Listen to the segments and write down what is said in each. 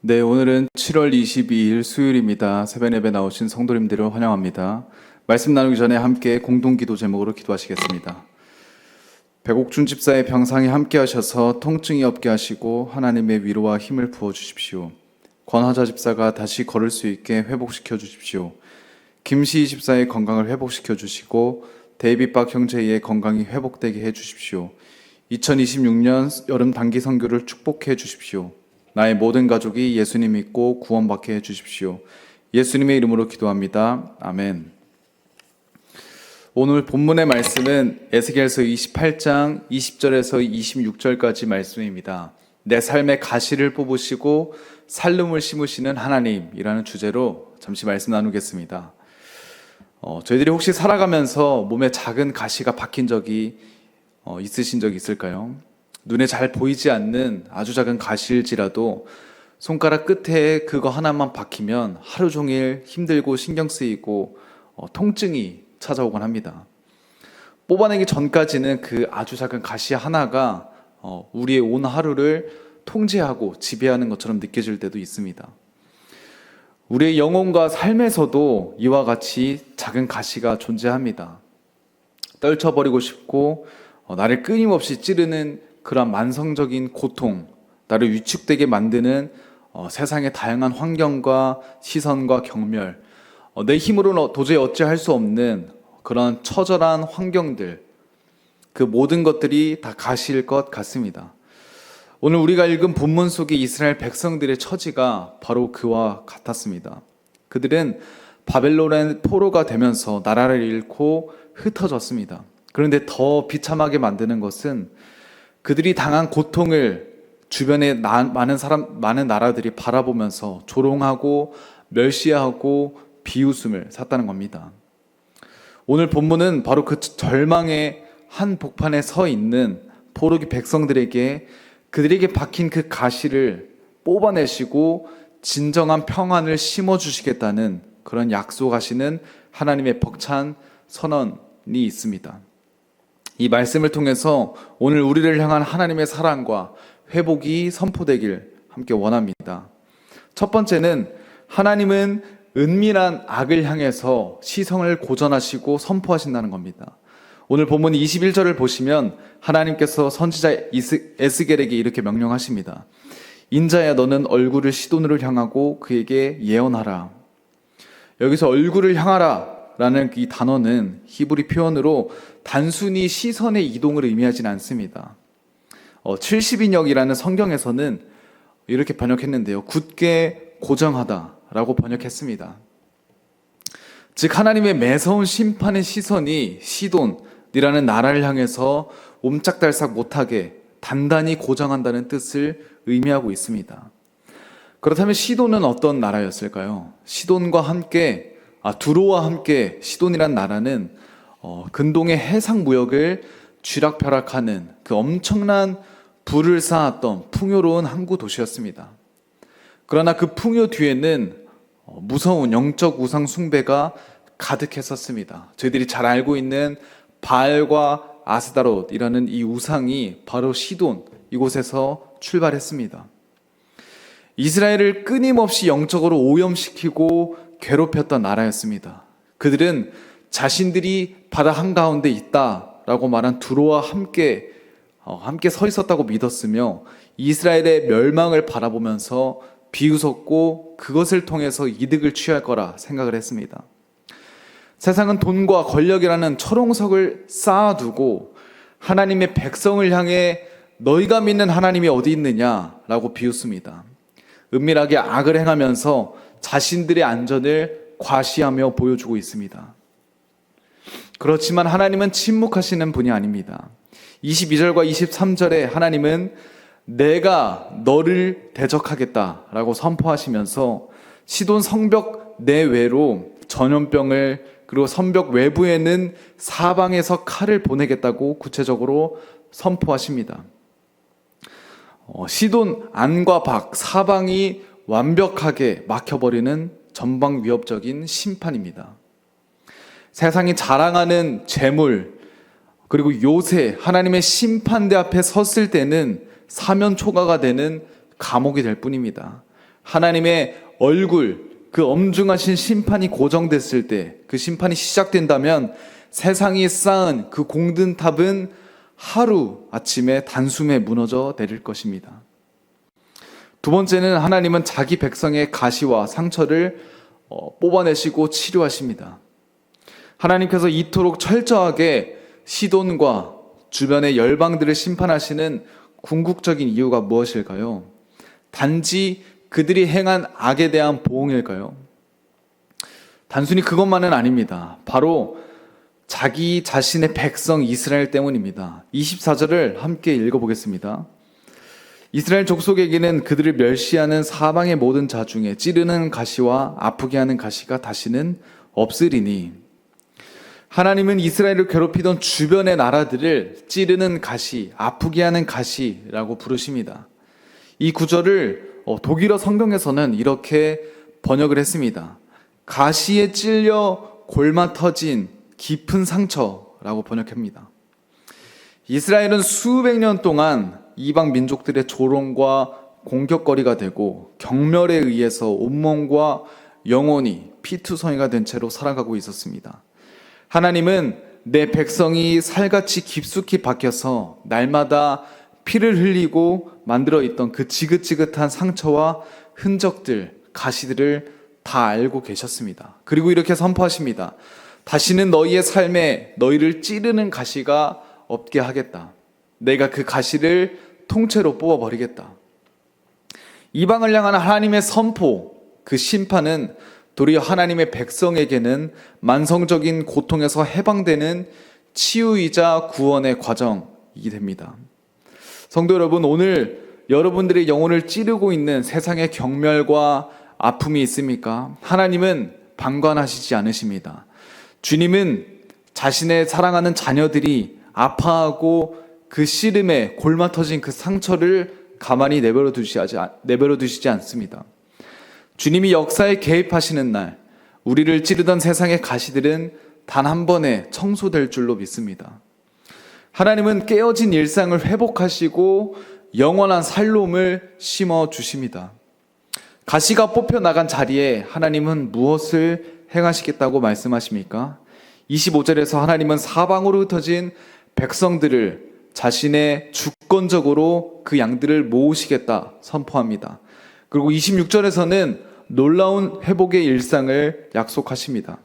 네, 오늘은 7월 22일 수요일입니다. 새벽 예배 나오신 성도님들을 환영합니다. 말씀 나누기 전에 함께 공동기도 제목으로 기도하시겠습니다. 백옥준 집사의 병상에 함께 하셔서 통증이 없게 하시고 하나님의 위로와 힘을 부어 주십시오. 권하자 집사가 다시 걸을 수 있게 회복시켜 주십시오. 김시희 집사의 건강을 회복시켜 주시고 데이빗박 형제의 건강이 회복되게 해 주십시오. 2026년 여름 단기 선교를 축복해 주십시오. 나의 모든 가족이 예수님 믿고 구원받게 해주십시오. 예수님의 이름으로 기도합니다. 아멘. 오늘 본문의 말씀은 에스겔서 28장 20절에서 26절까지 말씀입니다. 내 삶의 가시를 뽑으시고 살름을 심으시는 하나님이라는 주제로 잠시 말씀 나누겠습니다. 저희들이 혹시 살아가면서 몸에 작은 가시가 박힌 적이 있으신 적이 있을까요? 눈에 잘 보이지 않는 아주 작은 가시일지라도 손가락 끝에 그거 하나만 박히면 하루 종일 힘들고 신경 쓰이고 통증이 찾아오곤 합니다. 뽑아내기 전까지는 그 아주 작은 가시 하나가 우리의 온 하루를 통제하고 지배하는 것처럼 느껴질 때도 있습니다. 우리의 영혼과 삶에서도 이와 같이 작은 가시가 존재합니다. 떨쳐버리고 싶고 나를 끊임없이 찌르는 그런 만성적인 고통, 나를 위축되게 만드는 세상의 다양한 환경과 시선과 경멸, 내 힘으로는 도저히 어찌할 수 없는 그런 처절한 환경들, 그 모든 것들이 다 가시일 것 같습니다. 오늘 우리가 읽은 본문 속의 이스라엘 백성들의 처지가 바로 그와 같았습니다. 그들은 바벨론의 포로가 되면서 나라를 잃고 흩어졌습니다. 그런데 더 비참하게 만드는 것은 그들이 당한 고통을 주변의 많은 나라들이 바라보면서 조롱하고 멸시하고 비웃음을 샀다는 겁니다. 오늘 본문은 바로 그 절망의 한복판에 서 있는 포로기 백성들에게 그들에게 박힌 그 가시를 뽑아내시고 진정한 평안을 심어주시겠다는 그런 약속하시는 하나님의 벅찬 선언이 있습니다. 이 말씀을 통해서 오늘 우리를 향한 하나님의 사랑과 회복이 선포되길 함께 원합니다. 첫 번째는 하나님은 은밀한 악을 향해서 시선을 고전하시고 선포하신다는 겁니다. 오늘 본문 21절을 보시면 하나님께서 선지자 에스겔에게 이렇게 명령하십니다. 인자야, 너는 얼굴을 시돈으로 향하고 그에게 예언하라. 여기서 얼굴을 향하라 라는 이 단어는 히브리 표현으로 단순히 시선의 이동을 의미하진 않습니다. 70인역이라는 성경에서는 이렇게 번역했는데요. 굳게 고정하다 라고 번역했습니다. 즉 하나님의 매서운 심판의 시선이 시돈이라는 나라를 향해서 옴짝달싹 못하게 단단히 고정한다는 뜻을 의미하고 있습니다. 그렇다면 시돈은 어떤 나라였을까요? 시돈과 함께 두로와 함께 시돈이란 나라는 근동의 해상 무역을 쥐락펴락하는 그 엄청난 부를 쌓았던 풍요로운 항구 도시였습니다. 그러나 그 풍요 뒤에는 무서운 영적 우상 숭배가 가득했었습니다. 저희들이 잘 알고 있는 바알과 아스다롯이라는 이 우상이 바로 시돈 이곳에서 출발했습니다. 이스라엘을 끊임없이 영적으로 오염시키고 괴롭혔던 나라였습니다. 그들은 자신들이 바다 한가운데 있다라고 말한 두로와 함께 서 있었다고 믿었으며 이스라엘의 멸망을 바라보면서 비웃었고 그것을 통해서 이득을 취할 거라 생각을 했습니다. 세상은 돈과 권력이라는 철옹석을 쌓아두고 하나님의 백성을 향해 너희가 믿는 하나님이 어디 있느냐라고 비웃습니다. 은밀하게 악을 행하면서 자신들의 안전을 과시하며 보여주고 있습니다. 그렇지만 하나님은 침묵하시는 분이 아닙니다. 22절과 23절에 하나님은 내가 너를 대적하겠다라고 선포하시면서 시돈 성벽 내외로 전염병을 그리고 성벽 외부에는 사방에서 칼을 보내겠다고 구체적으로 선포하십니다. 시돈 안과 밖 사방이 완벽하게 막혀버리는 전방 위협적인 심판입니다. 세상이 자랑하는 재물 그리고 요새 하나님의 심판대 앞에 섰을 때는 사면초가가 되는 감옥이 될 뿐입니다. 하나님의 얼굴, 그 엄중하신 심판이 고정됐을 때, 그 심판이 시작된다면 세상이 쌓은 그 공든 탑은 하루 아침에 단숨에 무너져 내릴 것입니다. 두 번째는 하나님은 자기 백성의 가시와 상처를 뽑아내시고 치료하십니다. 하나님께서 이토록 철저하게 시돈과 주변의 열방들을 심판하시는 궁극적인 이유가 무엇일까요? 단지 그들이 행한 악에 대한 보응일까요? 단순히 그것만은 아닙니다. 바로 자기 자신의 백성 이스라엘 때문입니다. 24절을 함께 읽어보겠습니다. 이스라엘 족속에게는 그들을 멸시하는 사방의 모든 자 중에 찌르는 가시와 아프게 하는 가시가 다시는 없으리니, 하나님은 이스라엘을 괴롭히던 주변의 나라들을 찌르는 가시, 아프게 하는 가시라고 부르십니다. 이 구절을 독일어 성경에서는 이렇게 번역을 했습니다. 가시에 찔려 골마 터진 깊은 상처라고 번역합니다. 이스라엘은 수백 년 동안 이방 민족들의 조롱과 공격거리가 되고 경멸에 의해서 온몸과 영혼이 피투성이가 된 채로 살아가고 있었습니다. 하나님은 내 백성이 살같이 깊숙이 박혀서 날마다 피를 흘리고 만들어 있던 그 지긋지긋한 상처와 흔적들, 가시들을 다 알고 계셨습니다. 그리고 이렇게 선포하십니다. 다시는 너희의 삶에 너희를 찌르는 가시가 없게 하겠다. 내가 그 가시를 통째로 뽑아버리겠다. 이방을 향한 하나님의 선포, 그 심판은 도리어 하나님의 백성에게는 만성적인 고통에서 해방되는 치유이자 구원의 과정이 됩니다. 성도 여러분, 오늘 여러분들의 영혼을 찌르고 있는 세상의 경멸과 아픔이 있습니까? 하나님은 방관하시지 않으십니다. 주님은 자신의 사랑하는 자녀들이 아파하고 그 씨름에 골마 터진 그 상처를 가만히 내버려 두시지 않습니다. 주님이 역사에 개입하시는 날, 우리를 찌르던 세상의 가시들은 단 한 번에 청소될 줄로 믿습니다. 하나님은 깨어진 일상을 회복하시고 영원한 살롬을 심어주십니다. 가시가 뽑혀나간 자리에 하나님은 무엇을 행하시겠다고 말씀하십니까? 25절에서 하나님은 사방으로 흩어진 백성들을 자신의 주권적으로 그 양들을 모으시겠다 선포합니다. 그리고 26절에서는 놀라운 회복의 일상을 약속하십니다.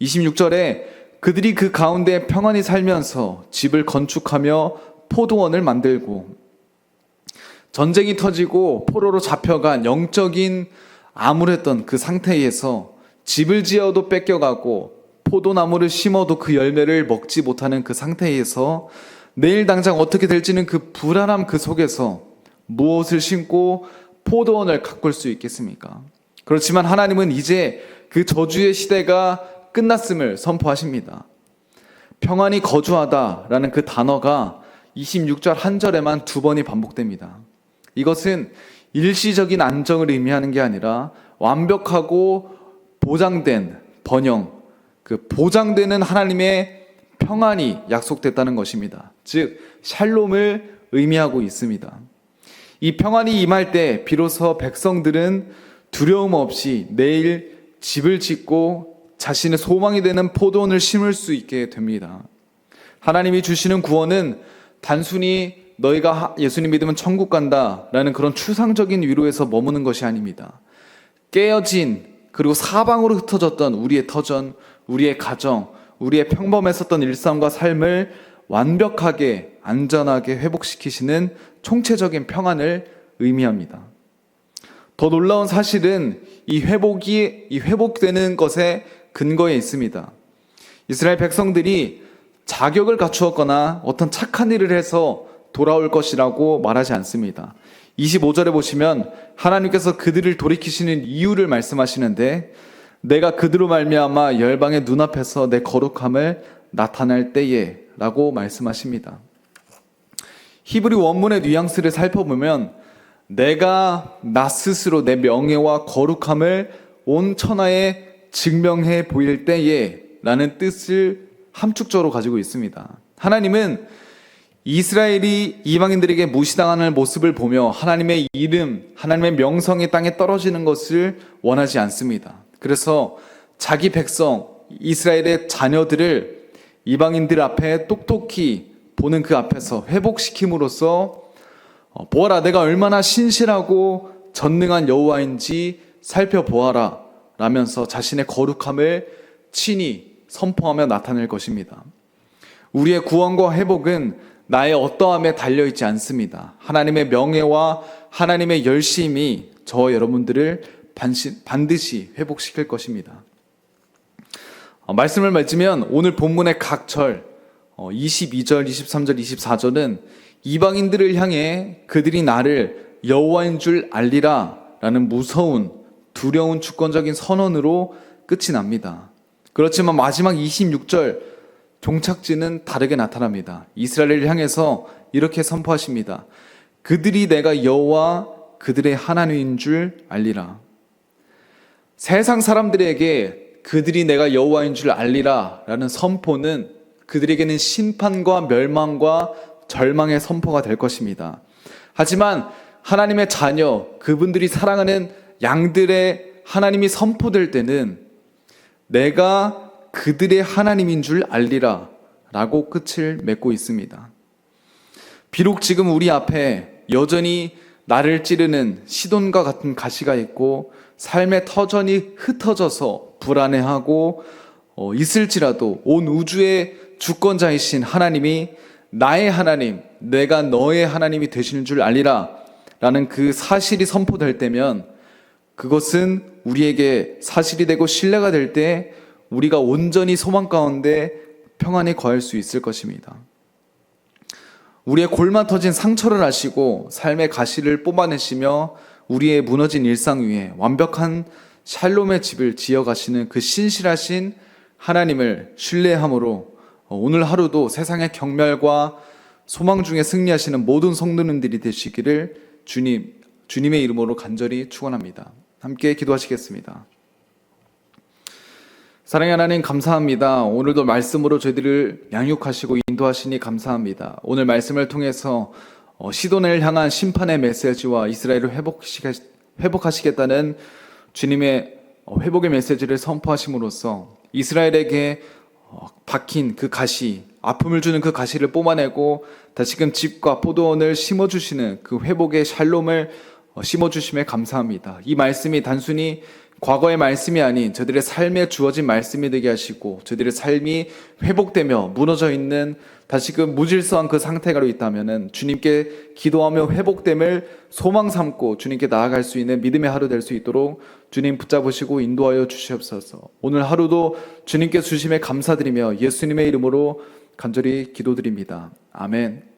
26절에 그들이 그 가운데 평안히 살면서 집을 건축하며 포도원을 만들고, 전쟁이 터지고 포로로 잡혀간 영적인 암울했던 그 상태에서 집을 지어도 뺏겨가고 포도나무를 심어도 그 열매를 먹지 못하는 그 상태에서 내일 당장 어떻게 될지는 그 불안함 그 속에서 무엇을 심고 포도원을 가꿀 수 있겠습니까? 그렇지만 하나님은 이제 그 저주의 시대가 끝났음을 선포하십니다. 평안히 거주하다라는 그 단어가 26절 한 절에만 2번이 반복됩니다. 이것은 일시적인 안정을 의미하는 게 아니라 완벽하고 보장된 번영, 그 보장되는 하나님의 평안이 약속됐다는 것입니다. 즉 샬롬을 의미하고 있습니다. 이 평안이 임할 때 비로소 백성들은 두려움 없이 내일 집을 짓고 자신의 소망이 되는 포도원을 심을 수 있게 됩니다. 하나님이 주시는 구원은 단순히 너희가 예수님 믿으면 천국 간다라는 그런 추상적인 위로에서 머무는 것이 아닙니다. 깨어진 그리고 사방으로 흩어졌던 우리의 터전, 우리의 가정, 우리의 평범했었던 일상과 삶을 완벽하게 안전하게 회복시키시는 총체적인 평안을 의미합니다. 더 놀라운 사실은 이 회복되는 것의 근거에 있습니다. 이스라엘 백성들이 자격을 갖추었거나 어떤 착한 일을 해서 돌아올 것이라고 말하지 않습니다. 25절에 보시면 하나님께서 그들을 돌이키시는 이유를 말씀하시는데, 내가 그들로 말미암아 열방의 눈앞에서 내 거룩함을 나타낼 때에 라고 말씀하십니다. 히브리 원문의 뉘앙스를 살펴보면 내가 나 스스로 내 명예와 거룩함을 온 천하에 증명해 보일 때에 라는 뜻을 함축적으로 가지고 있습니다. 하나님은 이스라엘이 이방인들에게 무시당하는 모습을 보며 하나님의 이름, 하나님의 명성이 땅에 떨어지는 것을 원하지 않습니다. 그래서 자기 백성, 이스라엘의 자녀들을 이방인들 앞에 똑똑히 보는 그 앞에서 회복시킴으로써 보아라, 내가 얼마나 신실하고 전능한 여호와인지 살펴보아라 라면서 자신의 거룩함을 친히 선포하며 나타낼 것입니다. 우리의 구원과 회복은 나의 어떠함에 달려있지 않습니다. 하나님의 명예와 하나님의 열심이 저와 여러분들을 반드시 회복시킬 것입니다. 말씀을 맺으면 오늘 본문의 각 절 22절, 23절, 24절은 이방인들을 향해 그들이 나를 여호와인 줄 알리라 라는 무서운 두려운 주권적인 선언으로 끝이 납니다. 그렇지만 마지막 26절 종착지는 다르게 나타납니다. 이스라엘을 향해서 이렇게 선포하십니다. 그들이 내가 여호와 그들의 하나님인 줄 알리라. 세상 사람들에게 그들이 내가 여호와인 줄 알리라 라는 선포는 그들에게는 심판과 멸망과 절망의 선포가 될 것입니다. 하지만 하나님의 자녀, 그분들이 사랑하는 양들의 하나님이 선포될 때는 내가 그들의 하나님인 줄 알리라 라고 끝을 맺고 있습니다. 비록 지금 우리 앞에 여전히 나를 찌르는 시돈과 같은 가시가 있고 삶의 터전이 흩어져서 불안해하고 있을지라도 온 우주의 주권자이신 하나님이 나의 하나님, 내가 너의 하나님이 되시는 줄 알리라 라는 그 사실이 선포될 때면 그것은 우리에게 사실이 되고 신뢰가 될 때 우리가 온전히 소망 가운데 평안히 거할 수 있을 것입니다. 우리의 골마 터진 상처를 아시고 삶의 가시를 뽑아내시며 우리의 무너진 일상 위에 완벽한 샬롬의 집을 지어가시는 그 신실하신 하나님을 신뢰함으로 오늘 하루도 세상의 경멸과 소망 중에 승리하시는 모든 성도님들이 되시기를 주님의 이름으로 간절히 축원합니다. 함께 기도하시겠습니다. 사랑의 하나님 감사합니다. 오늘도 말씀으로 저희들을 양육하시고 인도하시니 감사합니다. 오늘 말씀을 통해서 시돈을 향한 심판의 메시지와 이스라엘을 회복하시겠다는 주님의 회복의 메시지를 선포하심으로써 이스라엘에게 박힌 그 가시, 아픔을 주는 그 가시를 뽑아내고 다시금 집과 포도원을 심어주시는 그 회복의 샬롬을 심어주심에 감사합니다. 이 말씀이 단순히 과거의 말씀이 아닌 저들의 삶에 주어진 말씀이 되게 하시고 저들의 삶이 회복되며 무너져 있는 다시금 무질서한 그 상태가 있다면 주님께 기도하며 회복됨을 소망 삼고 주님께 나아갈 수 있는 믿음의 하루 될 수 있도록 주님 붙잡으시고 인도하여 주시옵소서. 오늘 하루도 주님께 주심에 감사드리며 예수님의 이름으로 간절히 기도드립니다. 아멘.